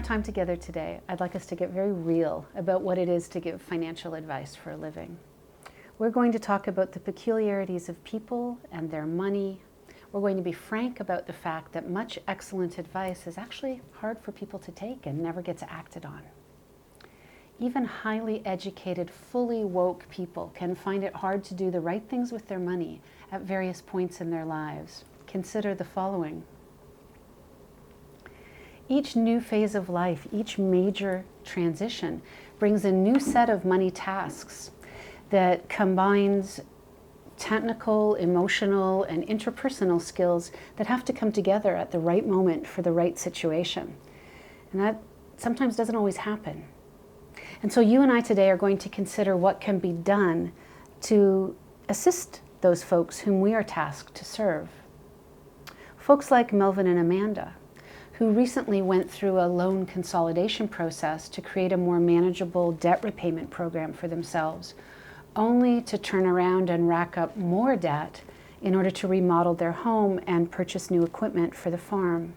time together today, I'd like us to get very real about what it is to give financial advice for a living. We're going to talk about the peculiarities of people and their money. We're going to be frank about the fact that much excellent advice is actually hard for people to take and never gets acted on. Even highly educated, fully woke people can find it hard to do the right things with their money at various points in their lives. Consider the following. Each new phase of life, each major transition, brings a new set of money tasks that combines technical, emotional, and interpersonal skills that have to come together at the right moment for the right situation. And that sometimes doesn't always happen. And so you and I today are going to consider what can be done to assist those folks whom we are tasked to serve. Folks like Melvin and Amanda, who recently went through a loan consolidation process to create a more manageable debt repayment program for themselves, only to turn around and rack up more debt in order to remodel their home and purchase new equipment for the farm.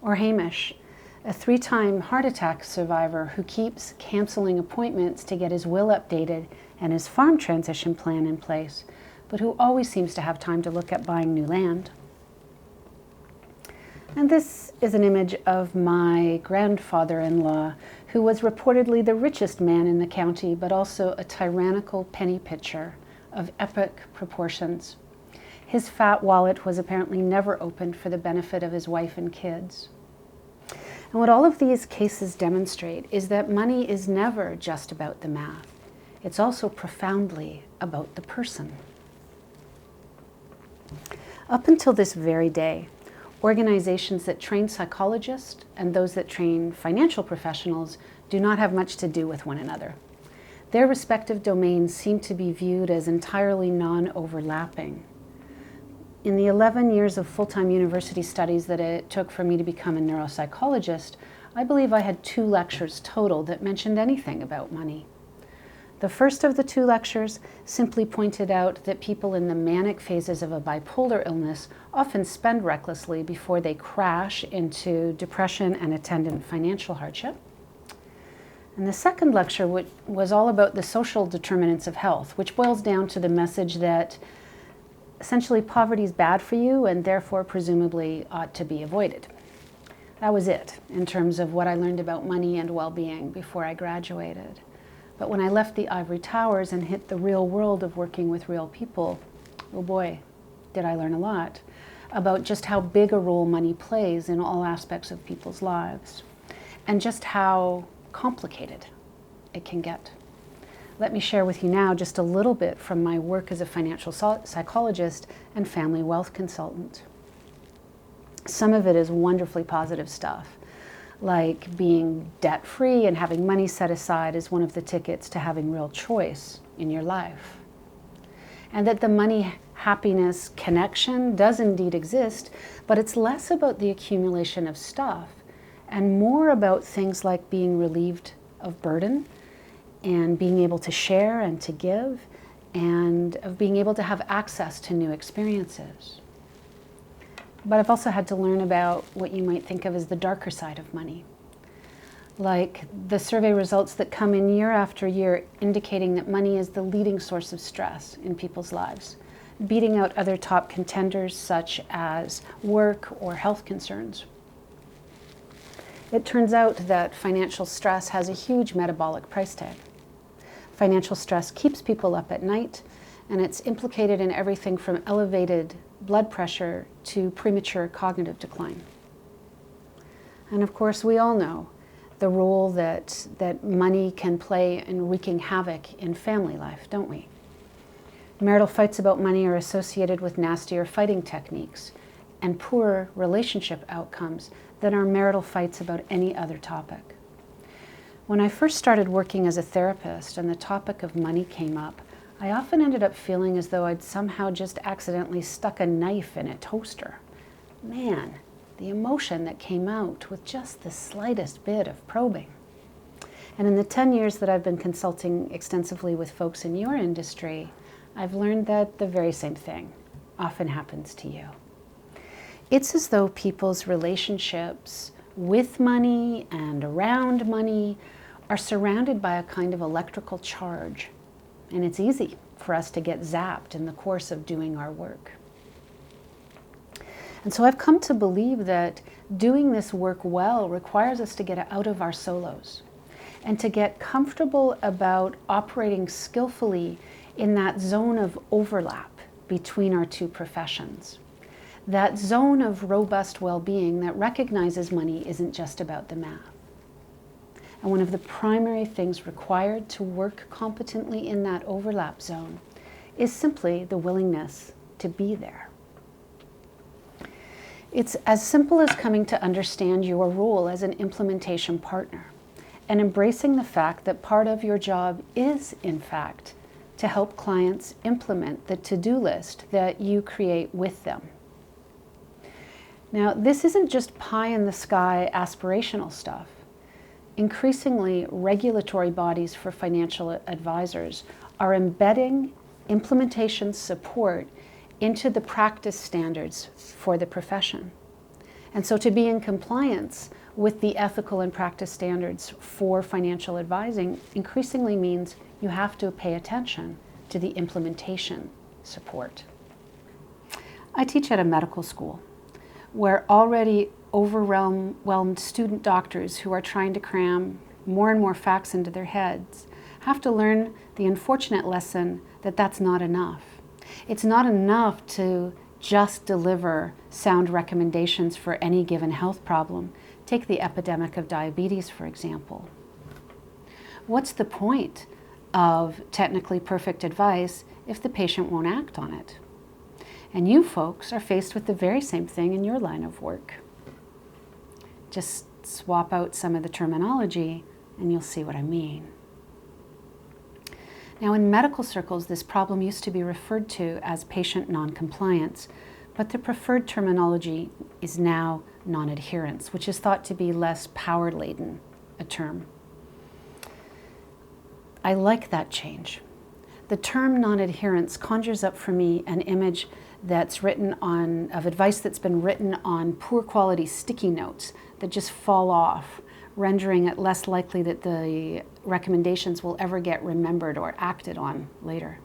Or Hamish, a 3-time heart attack survivor who keeps canceling appointments to get his will updated and his farm transition plan in place, but who always seems to have time to look at buying new land. And this is an image of my grandfather-in-law, who was reportedly the richest man in the county, but also a tyrannical penny pitcher of epic proportions. His fat wallet was apparently never opened for the benefit of his wife and kids. And what all of these cases demonstrate is that money is never just about the math. It's also profoundly about the person. Up until this very day, organizations that train psychologists and those that train financial professionals do not have much to do with one another. Their respective domains seem to be viewed as entirely non-overlapping. In the 11 years of full-time university studies that it took for me to become a neuropsychologist, I believe I had 2 lectures total that mentioned anything about money. The first of the 2 lectures simply pointed out that people in the manic phases of a bipolar illness often spend recklessly before they crash into depression and attendant financial hardship. And the second lecture was all about the social determinants of health, which boils down to the message that essentially poverty is bad for you and therefore presumably ought to be avoided. That was it in terms of what I learned about money and well-being before I graduated. But when I left the ivory towers and hit the real world of working with real people, oh boy, did I learn a lot about just how big a role money plays in all aspects of people's lives and just how complicated it can get. Let me share with you now just a little bit from my work as a financial psychologist and family wealth consultant. Some of it is wonderfully positive stuff, like being debt-free and having money set aside is one of the tickets to having real choice in your life. And that the money happiness connection does indeed exist, but it's less about the accumulation of stuff and more about things like being relieved of burden and being able to share and to give and of being able to have access to new experiences. But I've also had to learn about what you might think of as the darker side of money, like the survey results that come in year after year indicating that money is the leading source of stress in people's lives, beating out other top contenders such as work or health concerns. It turns out that financial stress has a huge metabolic price tag. Financial stress keeps people up at night, and it's implicated in everything from elevated blood pressure to premature cognitive decline. And of course, we all know the role that money can play in wreaking havoc in family life, don't we? Marital fights about money are associated with nastier fighting techniques and poorer relationship outcomes than are marital fights about any other topic. When I first started working as a therapist and the topic of money came up, I often ended up feeling as though I'd somehow just accidentally stuck a knife in a toaster. Man, the emotion that came out with just the slightest bit of probing. And in the 10 years that I've been consulting extensively with folks in your industry, I've learned that the very same thing often happens to you. It's as though people's relationships with money and around money are surrounded by a kind of electrical charge. And it's easy for us to get zapped in the course of doing our work. And so I've come to believe that doing this work well requires us to get out of our solos and to get comfortable about operating skillfully in that zone of overlap between our two professions. That zone of robust well-being that recognizes money isn't just about the math. And one of the primary things required to work competently in that overlap zone is simply the willingness to be there. It's as simple as coming to understand your role as an implementation partner and embracing the fact that part of your job is, in fact, to help clients implement the to-do list that you create with them. Now, this isn't just pie-in-the-sky aspirational stuff. Increasingly, regulatory bodies for financial advisors are embedding implementation support into the practice standards for the profession. And so to be in compliance with the ethical and practice standards for financial advising increasingly means you have to pay attention to the implementation support. I teach at a medical school where already overwhelmed student doctors who are trying to cram more and more facts into their heads have to learn the unfortunate lesson that that's not enough. It's not enough to just deliver sound recommendations for any given health problem. Take the epidemic of diabetes, for example. What's the point of technically perfect advice if the patient won't act on it? And you folks are faced with the very same thing in your line of work. Just swap out some of the terminology and you'll see what I mean. Now, in medical circles, this problem used to be referred to as patient non-compliance, but the preferred terminology is now non-adherence, which is thought to be less power-laden a term. I like that change. The term non-adherence conjures up for me an image that's written on, of advice that's been written on poor quality sticky notes that just fall off, rendering it less likely that the recommendations will ever get remembered or acted on later.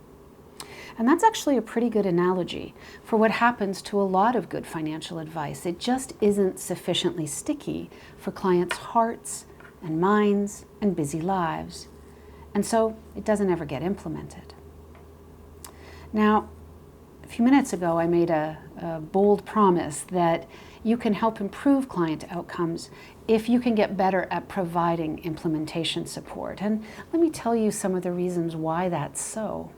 And that's actually a pretty good analogy for what happens to a lot of good financial advice. It just isn't sufficiently sticky for clients' hearts and minds and busy lives. And so it doesn't ever get implemented. Now, a few minutes ago, I made a bold promise that you can help improve client outcomes if you can get better at providing implementation support. And let me tell you some of the reasons why that's so.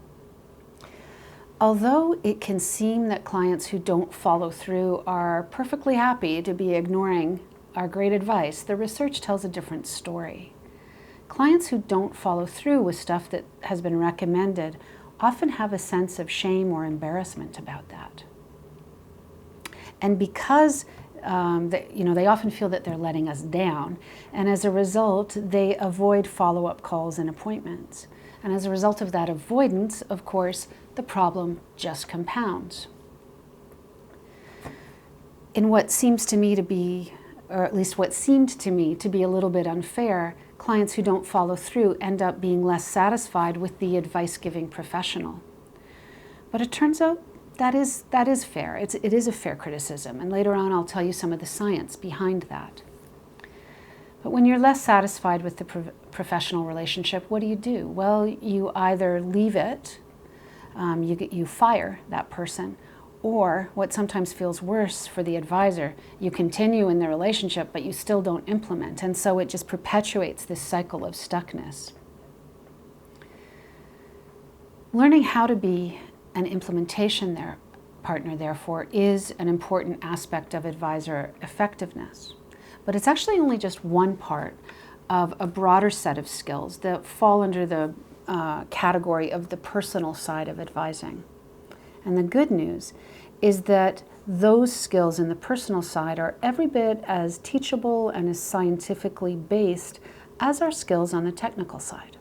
Although it can seem that clients who don't follow through are perfectly happy to be ignoring our great advice, the research tells a different story. Clients who don't follow through with stuff that has been recommended often have a sense of shame or embarrassment about that. And because they often feel that they're letting us down, and as a result, they avoid follow-up calls and appointments. And as a result of that avoidance, of course, the problem just compounds. In what seems to me to be, or at least what seemed to me to be a little bit unfair, clients who don't follow through end up being less satisfied with the advice-giving professional. But it turns out that is fair. It is a fair criticism, and later on I'll tell you some of the science behind that. But when you're less satisfied with the professional relationship, what do? Well, you either leave it, you fire that person, or what sometimes feels worse for the advisor, you continue in the relationship, but you still don't implement. And so it just perpetuates this cycle of stuckness. Learning how to be an implementation partner, therefore, is an important aspect of advisor effectiveness. But it's actually only just one part of a broader set of skills that fall under the category of the personal side of advising. And the good news is that those skills in the personal side are every bit as teachable and as scientifically based as our skills on the technical side.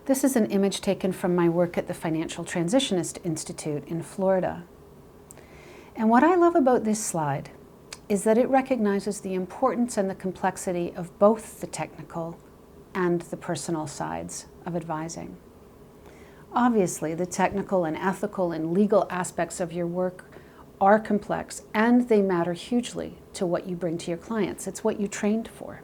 This is an image taken from my work at the Financial Transitionist Institute in Florida. And what I love about this slide is that it recognizes the importance and the complexity of both the technical and the personal sides of advising. Obviously, the technical and ethical and legal aspects of your work are complex, and they matter hugely to what you bring to your clients. It's what you trained for.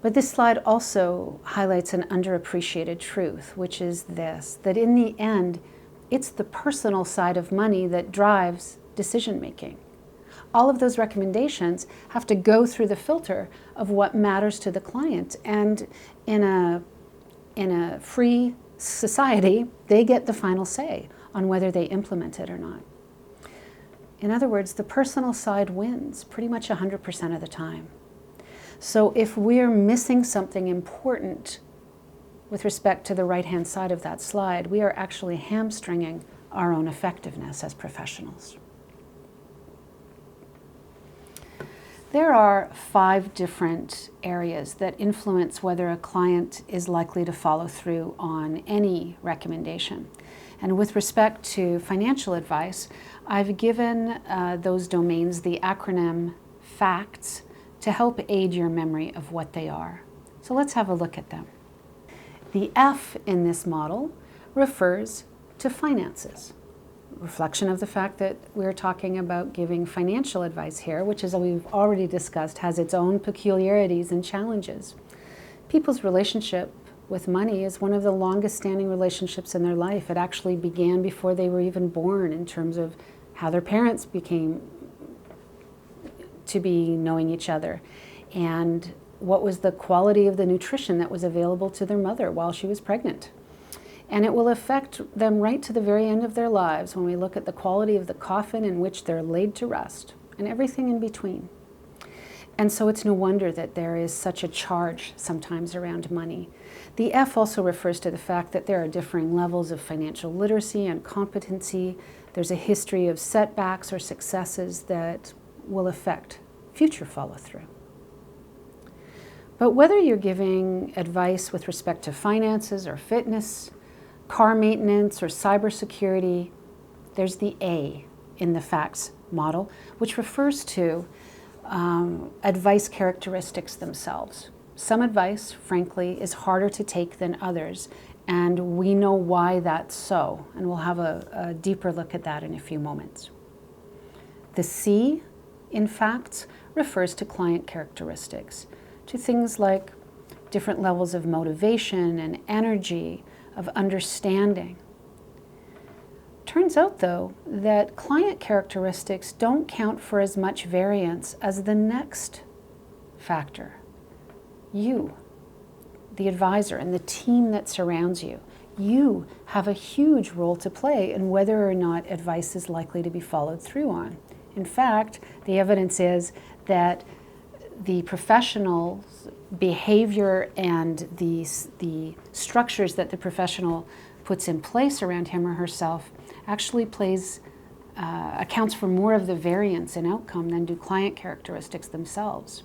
But this slide also highlights an underappreciated truth, which is this, that in the end, it's the personal side of money that drives decision-making. All of those recommendations have to go through the filter of what matters to the client. And in a free society, they get the final say on whether they implement it or not. In other words, the personal side wins pretty much 100% of the time. So if we're missing something important with respect to the right-hand side of that slide, we are actually hamstringing our own effectiveness as professionals. There are 5 different areas that influence whether a client is likely to follow through on any recommendation. And with respect to financial advice, I've given those domains the acronym FACTS to help aid your memory of what they are. So let's have a look at them. The F in this model refers to finances. Reflection of the fact that we're talking about giving financial advice here, which, as we've already discussed, has its own peculiarities and challenges. People's relationship with money is one of the longest standing relationships in their life. It actually began before they were even born in terms of how their parents became to be knowing each other, and what was the quality of the nutrition that was available to their mother while she was pregnant. And it will affect them right to the very end of their lives when we look at the quality of the coffin in which they're laid to rest and everything in between. And so it's no wonder that there is such a charge sometimes around money. The F also refers to the fact that there are differing levels of financial literacy and competency. There's a history of setbacks or successes that will affect future follow-through. But whether you're giving advice with respect to finances or fitness, car maintenance or cybersecurity, there's the A in the FACTS model, which refers to advice characteristics themselves. Some advice, frankly, is harder to take than others, and we know why that's so, and we'll have a deeper look at that in a few moments. The C in FACTS refers to client characteristics, to things like different levels of motivation and energy, of understanding. Turns out, though, that client characteristics don't count for as much variance as the next factor. You, the advisor, and the team that surrounds you. You have a huge role to play in whether or not advice is likely to be followed through on. In fact, the evidence is that the professional's behavior and the structures that the professional puts in place around him or herself actually accounts for more of the variance in outcome than do client characteristics themselves.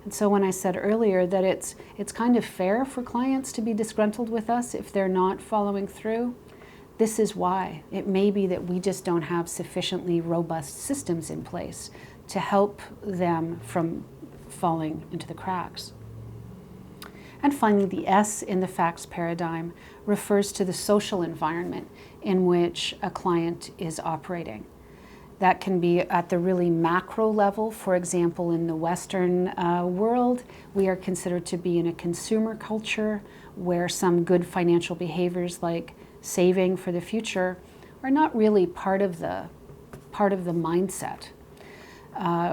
And so when I said earlier that it's kind of fair for clients to be disgruntled with us if they're not following through, this is why. It may be that we just don't have sufficiently robust systems in place to help them from falling into the cracks. And finally, the S in the FACTS paradigm refers to the social environment in which a client is operating. That can be at the really macro level. For example, in the Western world, we are considered to be in a consumer culture where some good financial behaviors like saving for the future are not really part of the mindset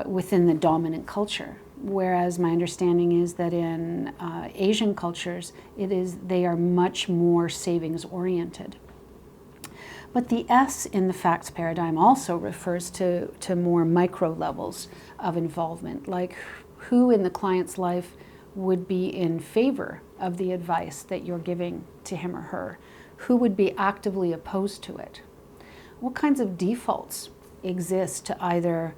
within the dominant culture. Whereas my understanding is that in Asian cultures, they are much more savings oriented. But the S in the FACTS paradigm also refers to more micro levels of involvement, like who in the client's life would be in favor of the advice that you're giving to him or her, who would be actively opposed to it, what kinds of defaults exist to either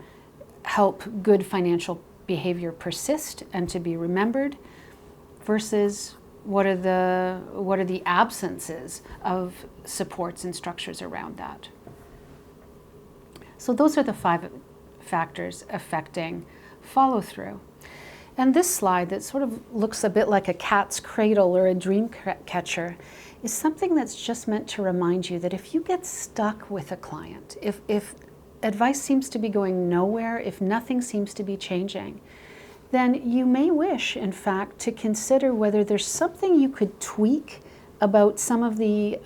help good financial behavior persist and to be remembered, versus what are the absences of supports and structures around that. So those are the 5 factors affecting follow-through. And this slide that sort of looks a bit like a cat's cradle or a dream catcher is something that's just meant to remind you that if you get stuck with a client, if advice seems to be going nowhere, if nothing seems to be changing, then you may wish, in fact, to consider whether there's something you could tweak about some of the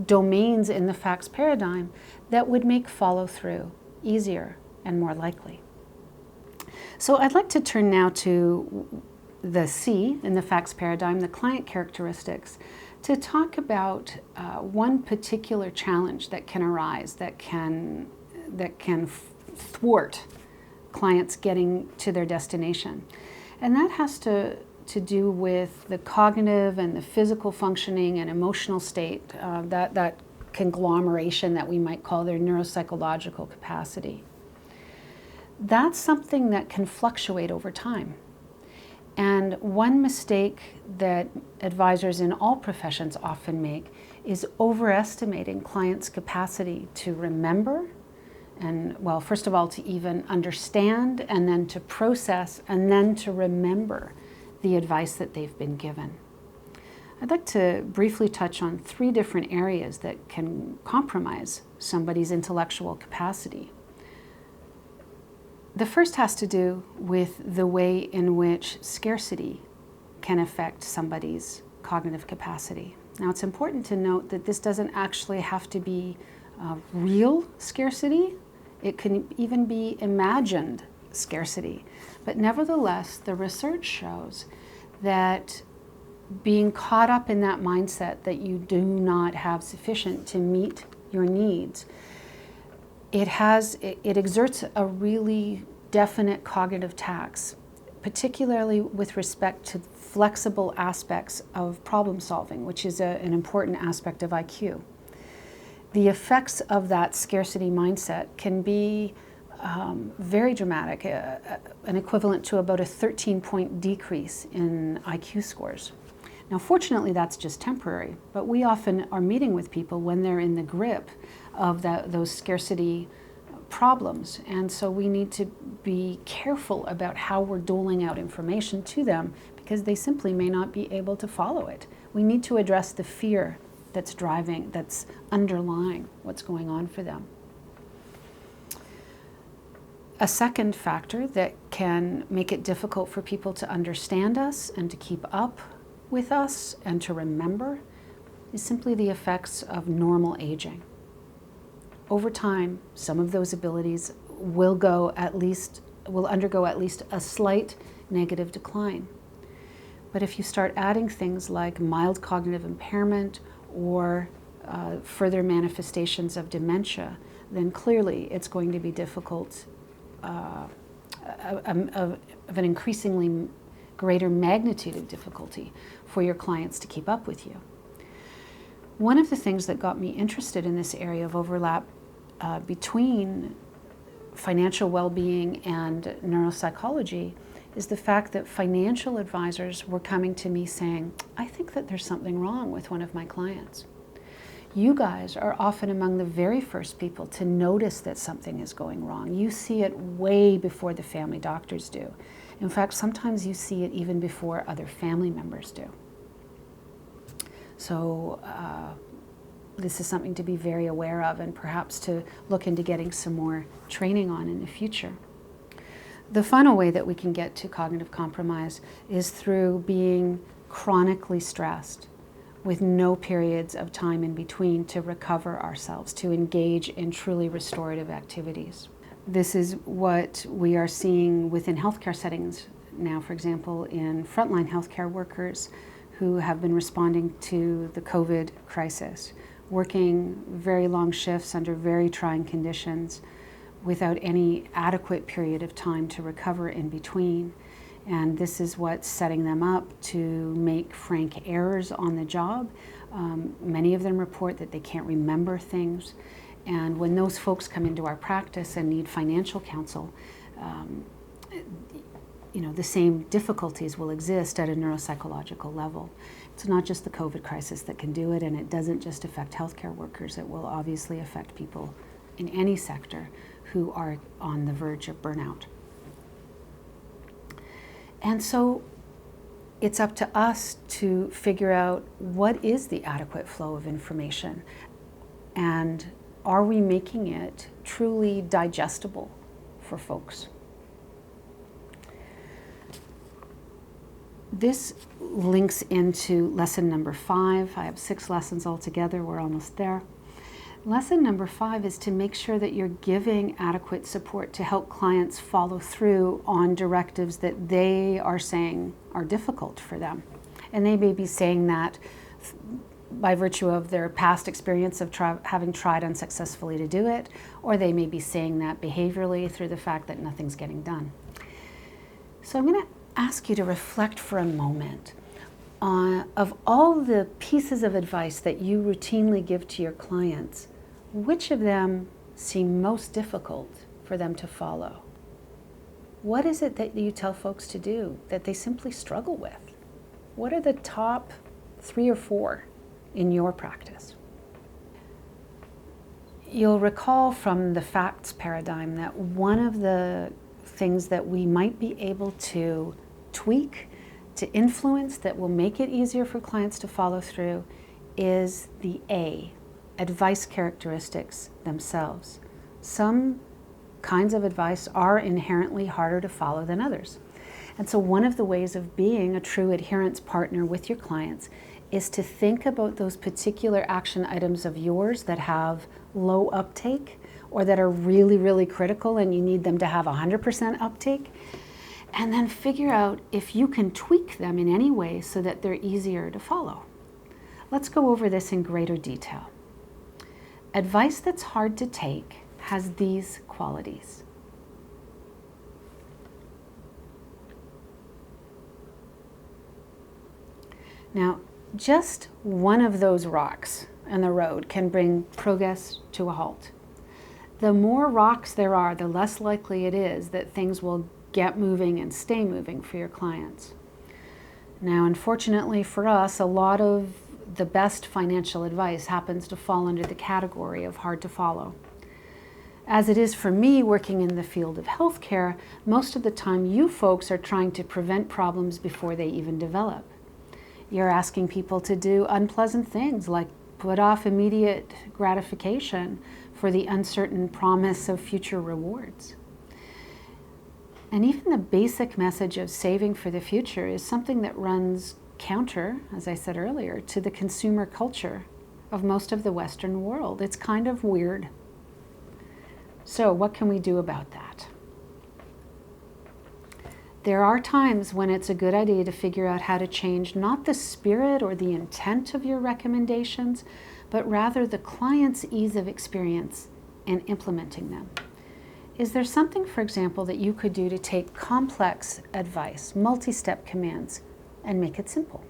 domains in the facts paradigm that would make follow-through easier and more likely. So I'd like to turn now to the C in the facts paradigm, the client characteristics, to talk about one particular challenge that can arise, that can thwart clients getting to their destination. And that has to do with the cognitive and the physical functioning and emotional state, that conglomeration that we might call their neuropsychological capacity. That's something that can fluctuate over time. And one mistake that advisors in all professions often make is overestimating clients' capacity to remember and, well, first of all, to even understand, and then to process, and then to remember the advice that they've been given. I'd like to briefly touch on 3 different areas that can compromise somebody's intellectual capacity. The first has to do with the way in which scarcity can affect somebody's cognitive capacity. Now, it's important to note that this doesn't actually have to be real scarcity. It can even be imagined scarcity. But nevertheless, the research shows that being caught up in that mindset that you do not have sufficient to meet your needs, it exerts a really definite cognitive tax, particularly with respect to flexible aspects of problem solving, which is an important aspect of IQ. The effects of that scarcity mindset can be very dramatic, an equivalent to about a 13-point decrease in IQ scores. Now, fortunately, that's just temporary, but we often are meeting with people when they're in the grip of those scarcity problems, and so we need to be careful about how we're doling out information to them because they simply may not be able to follow it. We need to address the fear that's underlying what's going on for them. A second factor that can make it difficult for people to understand us and to keep up with us and to remember is simply the effects of normal aging. Over time, some of those abilities will undergo at least a slight negative decline. But if you start adding things like mild cognitive impairment or further manifestations of dementia, then clearly it's going to be difficult, of an increasingly greater magnitude of difficulty for your clients to keep up with you. One of the things that got me interested in this area of overlap between financial well-being and neuropsychology is the fact that financial advisors were coming to me saying, I think that there's something wrong with one of my clients. You guys are often among the very first people to notice that something is going wrong. You see it way before the family doctors do. In fact, sometimes you see it even before other family members do. So this is something to be very aware of and perhaps to look into getting some more training on in the future. The final way that we can get to cognitive compromise is through being chronically stressed with no periods of time in between to recover ourselves, to engage in truly restorative activities. This is what we are seeing within healthcare settings now, for example, in frontline healthcare workers who have been responding to the COVID crisis, working very long shifts under very trying conditions without any adequate period of time to recover in between. And this is what's setting them up to make frank errors on the job. Many of them report that they can't remember things. And when those folks come into our practice and need financial counsel, the same difficulties will exist at a neuropsychological level. It's not just the COVID crisis that can do it, and it doesn't just affect healthcare workers. It will obviously affect people in any sector who are on the verge of burnout. And so it's up to us to figure out what is the adequate flow of information, and are we making it truly digestible for folks? This links into lesson number 5. I have 6 lessons altogether. We're almost there. Lesson number 5 is to make sure that you're giving adequate support to help clients follow through on directives that they are saying are difficult for them. And they may be saying that by virtue of their past experience of having tried unsuccessfully to do it, or they may be saying that behaviorally through the fact that nothing's getting done. So I'm going to ask you to reflect for a moment of all the pieces of advice that you routinely give to your clients, which of them seem most difficult for them to follow? What is it that you tell folks to do that they simply struggle with? What are the top 3 or 4 in your practice? You'll recall from the facts paradigm that one of the things that we might be able to tweak, to influence, that will make it easier for clients to follow through is the advice characteristics themselves. Some kinds of advice are inherently harder to follow than others. And so one of the ways of being a true adherence partner with your clients is to think about those particular action items of yours that have low uptake or that are really, really critical and you need them to have 100% uptake, and then figure out if you can tweak them in any way so that they're easier to follow. Let's go over this in greater detail. Advice that's hard to take has these qualities. Now, just one of those rocks in the road can bring progress to a halt. The more rocks there are, the less likely it is that things will get moving and stay moving for your clients. Now, unfortunately for us, a lot of the best financial advice happens to fall under the category of hard to follow. As it is for me working in the field of healthcare, most of the time you folks are trying to prevent problems before they even develop. You're asking people to do unpleasant things like put off immediate gratification for the uncertain promise of future rewards. And even the basic message of saving for the future is something that runs counter, as I said earlier, to the consumer culture of most of the Western world. It's kind of weird. So what can we do about that? There are times when it's a good idea to figure out how to change not the spirit or the intent of your recommendations, but rather the client's ease of experience in implementing them. Is there something, for example, that you could do to take complex advice, multi-step commands, and make it simple?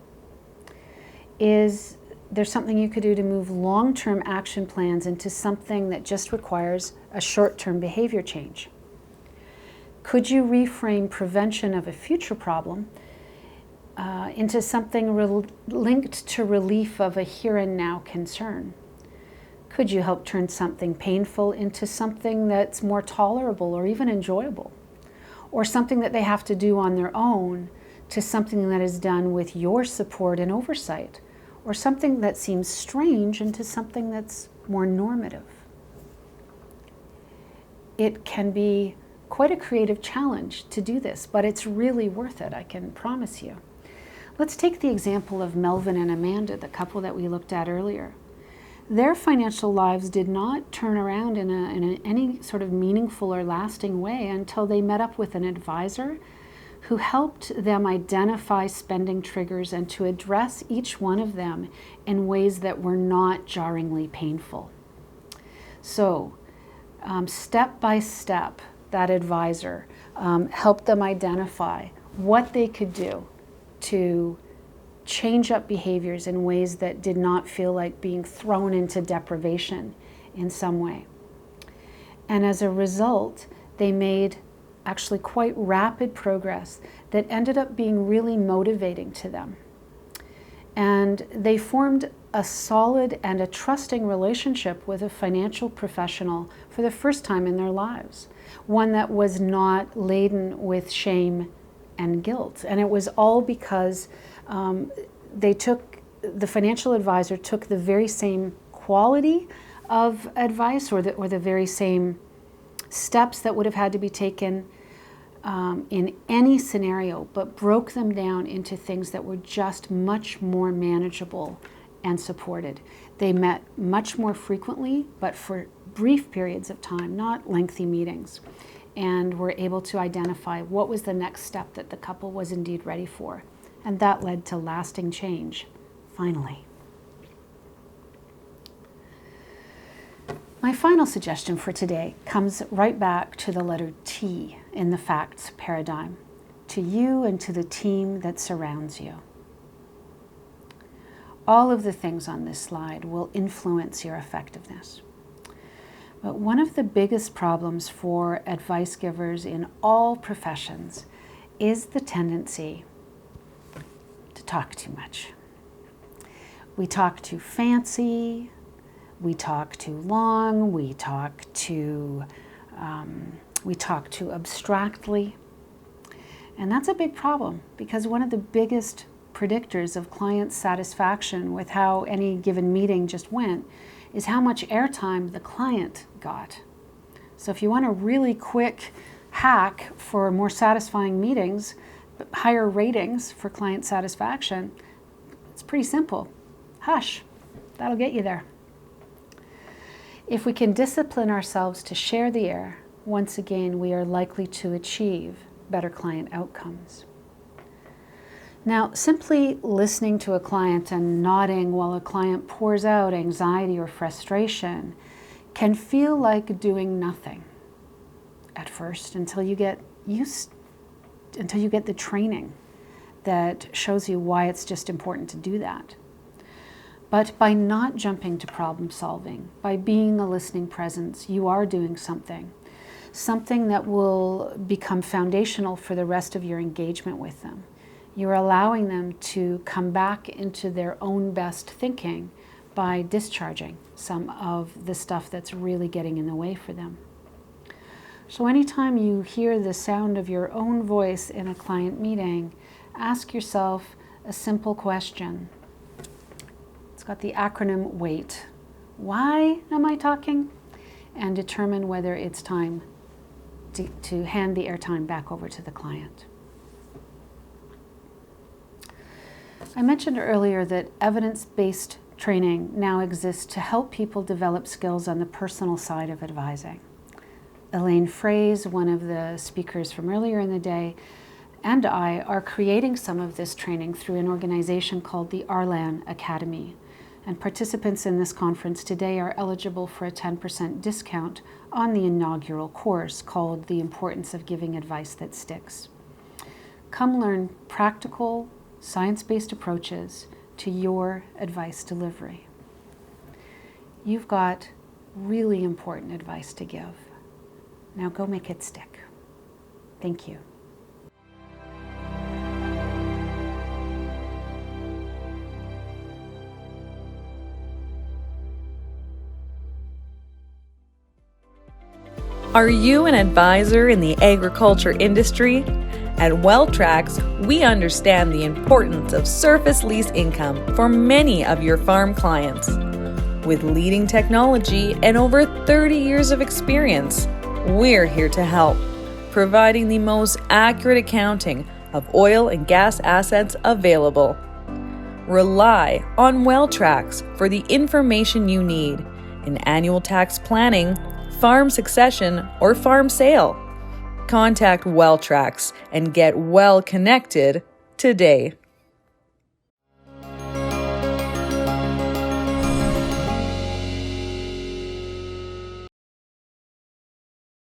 Is there something you could do to move long-term action plans into something that just requires a short-term behavior change? Could you reframe prevention of a future problem into something linked to relief of a here and now concern? Could you help turn something painful into something that's more tolerable or even enjoyable? Or something that they have to do on their own to something that is done with your support and oversight? Or something that seems strange into something that's more normative? It can be quite a creative challenge to do this, but it's really worth it, I can promise you. Let's take the example of Melvin and Amanda, the couple that we looked at earlier. Their financial lives did not turn around in any sort of meaningful or lasting way until they met up with an advisor who helped them identify spending triggers and to address each one of them in ways that were not jarringly painful. So, step by step, that advisor helped them identify what they could do to change up behaviors in ways that did not feel like being thrown into deprivation in some way. And as a result, they made actually quite rapid progress that ended up being really motivating to them. And they formed a solid and a trusting relationship with a financial professional for the first time in their lives, one that was not laden with shame and guilt. And it was all because the financial advisor took the very same quality of advice or the very same steps that would have had to be taken in any scenario, but broke them down into things that were just much more manageable and supported. They met much more frequently, but for brief periods of time, not lengthy meetings, and were able to identify what was the next step that the couple was indeed ready for. And that led to lasting change, finally. My final suggestion for today comes right back to the letter T in the facts paradigm, to you and to the team that surrounds you. All of the things on this slide will influence your effectiveness. But one of the biggest problems for advice givers in all professions is the tendency to talk too much. We talk too fancy, we talk too long, we talk too abstractly. And that's a big problem, because one of the biggest predictors of client satisfaction with how any given meeting just went is how much airtime the client got. So if you want a really quick hack for more satisfying meetings, but higher ratings for client satisfaction, it's pretty simple. Hush, that'll get you there. If we can discipline ourselves to share the air, once again, we are likely to achieve better client outcomes. Now, simply listening to a client and nodding while a client pours out anxiety or frustration can feel like doing nothing at first until you get the training that shows you why it's just important to do that. But by not jumping to problem solving, by being a listening presence, you are doing something that will become foundational for the rest of your engagement with them. You're allowing them to come back into their own best thinking by discharging some of the stuff that's really getting in the way for them. So anytime you hear the sound of your own voice in a client meeting, ask yourself a simple question. It's got the acronym WAIT. Why am I talking? And determine whether it's time to hand the airtime back over to the client. I mentioned earlier that evidence-based training now exists to help people develop skills on the personal side of advising. Elaine Fraze, one of the speakers from earlier in the day, and I are creating some of this training through an organization called the Arlan Academy. And participants in this conference today are eligible for a 10% discount on the inaugural course called The Importance of Giving Advice That Sticks. Come learn practical, science-based approaches to your advice delivery. You've got really important advice to give. Now go make it stick. Thank you. Are you an advisor in the agriculture industry? At WellTracks, we understand the importance of surface lease income for many of your farm clients. With leading technology and over 30 years of experience, we're here to help, providing the most accurate accounting of oil and gas assets available. Rely on WellTracks for the information you need in annual tax planning, farm succession, or farm sale. Contact WellTracks and get well connected today.